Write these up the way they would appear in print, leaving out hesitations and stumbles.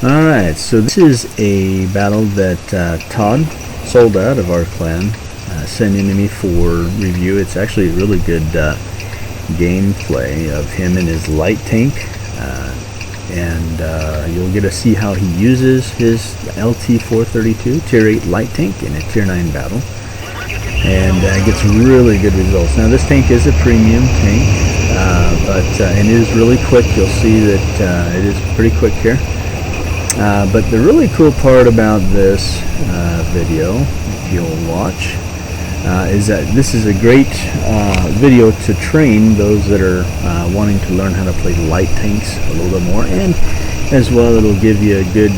Alright, so this is a battle that TodSoldat of our clan sent in to me for review. It's actually a really good gameplay of him and his light tank, and you'll get to see how he uses his LT-432 Tier 8 light tank in a Tier 9 battle, and gets really good results. Now this tank is a premium tank, but it is really quick. You'll see that it is pretty quick here. But the really cool part about this video, if you'll watch, is that this is a great video to train those that are wanting to learn how to play light tanks a little bit more, and as well it'll give you a good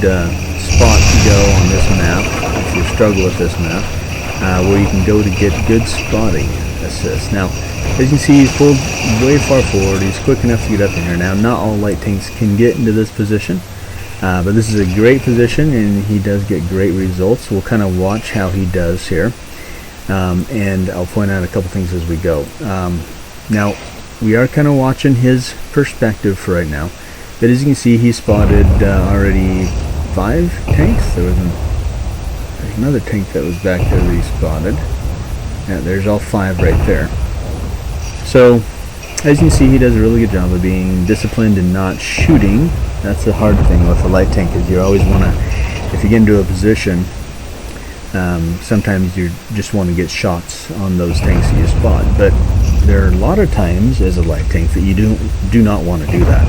spot to go on this map if you struggle with this map, where you can go to get good spotting assist. Now, as you can see, he's pulled way far forward. He's quick enough to get up in here. Now, not all light tanks can get into this position. But this is a great position, and he does get great results. We'll kind of watch how he does here, and I'll point out a couple things as we go. Now, we are kind of watching his perspective for right now, but as you can see, he spotted already 5 tanks. There's another tank that was back there that he spotted. Yeah, there's all 5 right there. So, as you can see, he does a really good job of being disciplined and not shooting. That's the hard thing with a light tank, is you always want to, if you get into a position, sometimes you just want to get shots on those tanks that you spot. But there are a lot of times as a light tank that you do not want to do that.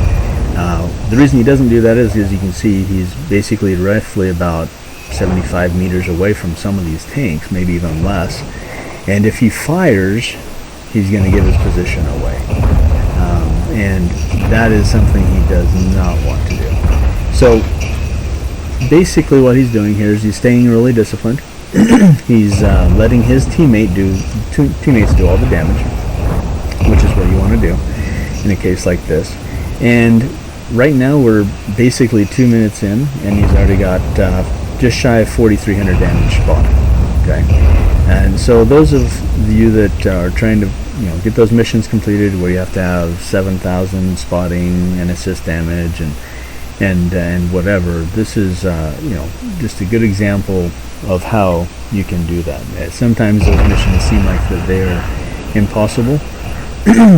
The reason he doesn't do that is, as you can see, he's basically roughly about 75 meters away from some of these tanks, maybe even less. And if he fires, he's going to give his position away. And that is something he does not want to do. So basically what he's doing here is he's staying really disciplined. He's letting his teammates do all the damage, which is what you want to do in a case like this. And right now we're basically 2 minutes in, and he's already got just shy of 4,300 damage spotted. Okay, and so those of you that are trying to get those missions completed, where you have to have 7,000 spotting and assist damage and whatever, this is just a good example of how you can do that. Sometimes those missions seem like that they're impossible,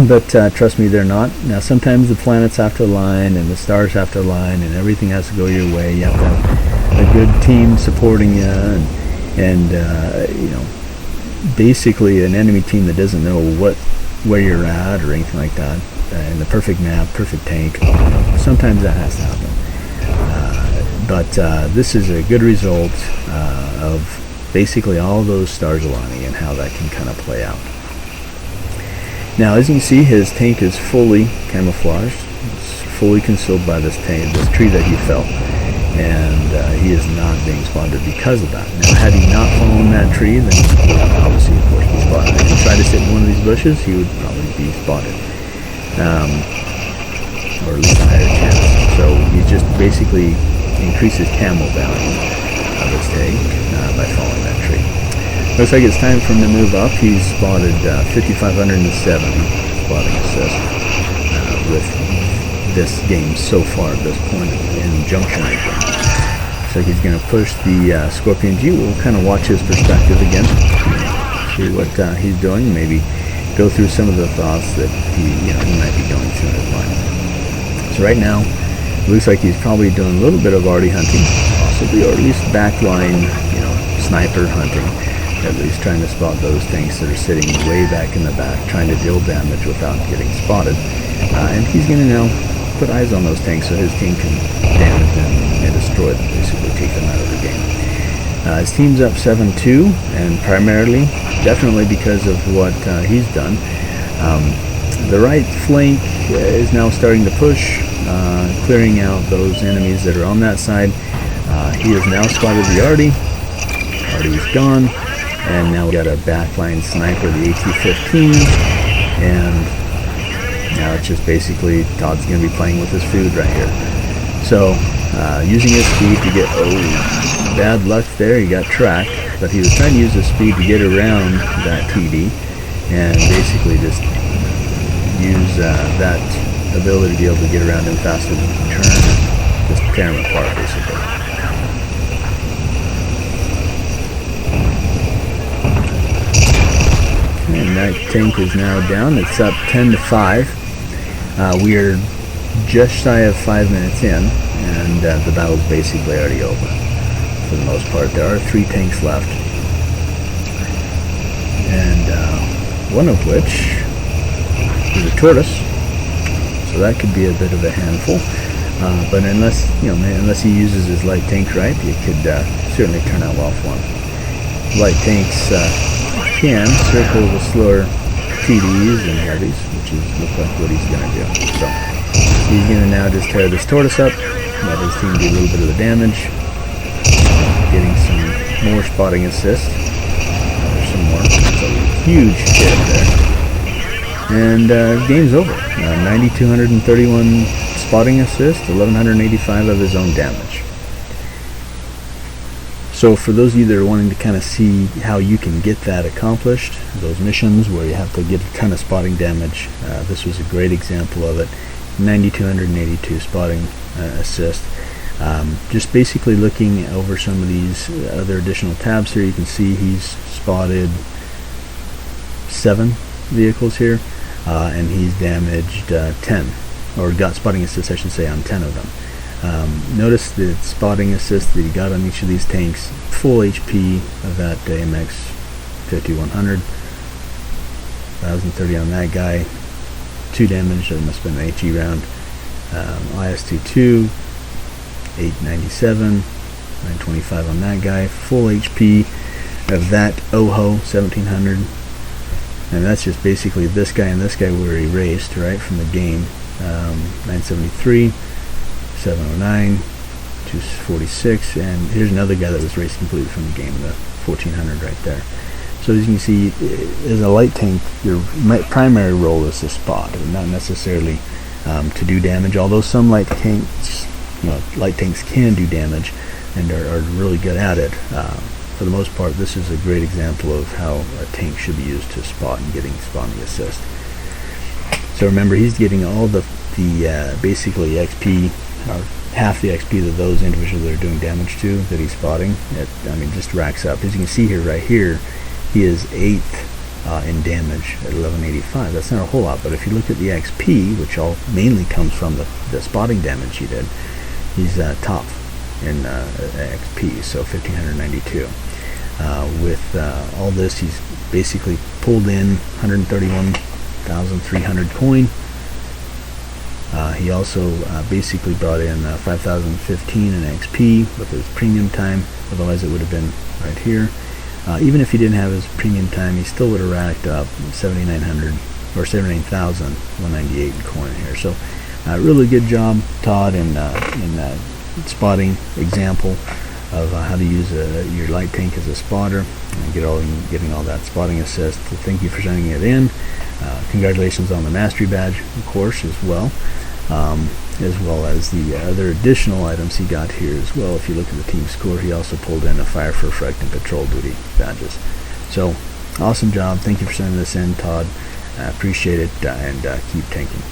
but trust me, they're not. Now sometimes the planets have to align and the stars have to align and everything has to go your way. You have to have a good team supporting you, and basically an enemy team that doesn't know where you're at or anything like that, and the perfect map, perfect tank, sometimes that has to happen. But this is a good result of basically all those stars aligning and how that can kind of play out. Now, as you can see, his tank is fully camouflaged. It's fully concealed by this tree that he fell, and he is not being spotted because of that. Now, had he not fallen that tree, then he would obviously, of course, be spotted. If he tried to sit in one of these bushes, he would probably be spotted, or at least a higher chance. So he just basically increases camo value of his tank by following that tree. Looks like it's time for him to move up. He's spotted 5,570 spotting assist with this game so far at this point in Junction Ranking. So he's going to push the Scorpion G. We'll kind of watch his perspective again, see what he's doing, maybe go through some of the thoughts that he might be going through in his mind. So right now, it looks like he's probably doing a little bit of arty hunting, possibly, or at least backline, sniper hunting. At least trying to spot those tanks that are sitting way back in the back, trying to deal damage without getting spotted. And he's going to now put eyes on those tanks so his team can damage them and destroy them, basically take them out of the game. His team's up 7-2, and primarily, definitely because of what he's done. The right flank is now starting to push, clearing out those enemies that are on that side. He has now spotted the arty. Arty's gone. And now we got a backline sniper, the AT-15, and now it's just basically Todd's going to be playing with his food right here. So, using his speed to get, bad luck there, he got tracked, but he was trying to use his speed to get around that TD, and basically just use that ability to be able to get around him faster than he can turn just tear them apart basically. And that tank is now down. It's up 10-5. We are just shy of 5 minutes in, and the battle's basically already over for the most part. There are 3 tanks left, and one of which is a tortoise, so that could be a bit of a handful. But unless he uses his light tank right, it could certainly turn out well for him. Light tanks can circle the slower TDs and heavies, which looks like what he's going to do. So he's going to now just tear this tortoise up, let his team do a little bit of the damage, getting some more spotting assist. There's some more. It's a huge hit there. And game's over. 9,231 spotting assist, 1,185 of his own damage. So for those of you that are wanting to kind of see how you can get that accomplished, those missions where you have to get a ton of spotting damage, this was a great example of it. 9,282 spotting assist. Just basically looking over some of these other additional tabs here, you can see he's spotted 7 vehicles here, and he's damaged 10, or got spotting assist, I should say, on 10 of them. Notice the spotting assist that he got on each of these tanks. Full HP of that AMX 5100, 1,030 on that guy, 2 damage, that must have been an HE round. IS-22, 897, 925 on that guy. Full HP of that OHO 1700, and that's just basically this guy and this guy were erased right from the game. 973, 709, 246, and here's another guy that was erased completely from the game, the 1400 right there. So as you can see, as a light tank, your primary role is to spot, and not necessarily to do damage, although some light tanks can do damage and are really good at it. For the most part, this is a great example of how a tank should be used to spot and getting spotting assist. So remember, he's getting all the basically XP, or half the XP that those individuals that are doing damage to that he's spotting. Just racks up. As you can see here, right here, he is 8th in damage at 1185. That's not a whole lot, but if you look at the XP, which all mainly comes from the spotting damage he did, he's top in XP, so 1,592. With all this, he's basically pulled in 131,300 coin. He also basically brought in 5,015 in XP with his premium time, otherwise it would have been right here. Even if he didn't have his premium time, he still would have racked up 7,900 or 79,198 in coin here. So really good job, Todd, in spotting example of how to use your light tank as a spotter and getting all that spotting assist. So thank you for sending it in. Congratulations on the mastery badge, of course, as well as the other additional items he got here as well. If you look at the team score, he also pulled in a fire for effect and patrol duty badges. So awesome job. Thank you for sending this in, Todd. I appreciate it, and keep tanking.